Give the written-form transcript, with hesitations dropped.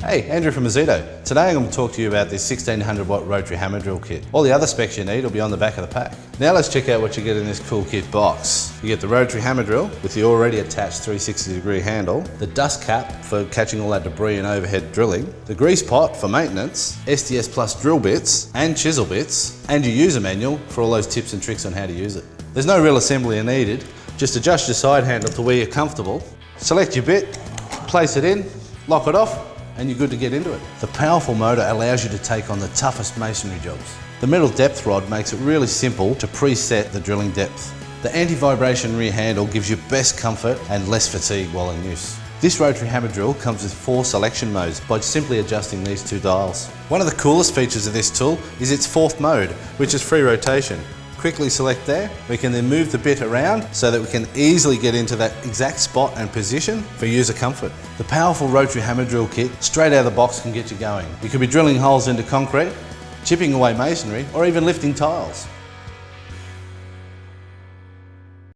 Hey, Andrew from Ozito. Today I'm going to talk to you about this 1600 watt rotary hammer drill kit. All the other specs you need will be on the back of the pack. Now let's check out what you get in this cool kit box. You get the rotary hammer drill with the already attached 360-degree handle, the dust cap for catching all that debris and overhead drilling, the grease pot for maintenance, SDS Plus drill bits and chisel bits, and your user manual for all those tips and tricks on how to use it. There's no real assembly needed, just adjust your side handle to where you're comfortable, select your bit, place it in, lock it off, and you're good to get into it. The powerful motor allows you to take on the toughest masonry jobs. The metal depth rod makes it really simple to preset the drilling depth. The anti-vibration rear handle gives you best comfort and less fatigue while in use. This rotary hammer drill comes with 4 selection modes by simply adjusting these 2 dials. One of the coolest features of this tool is its 4th mode, which is free rotation. Quickly select there, we can then move the bit around so that we can easily get into that exact spot and position for user comfort. The powerful rotary hammer drill kit straight out of the box can get you going. You could be drilling holes into concrete, chipping away masonry, or even lifting tiles.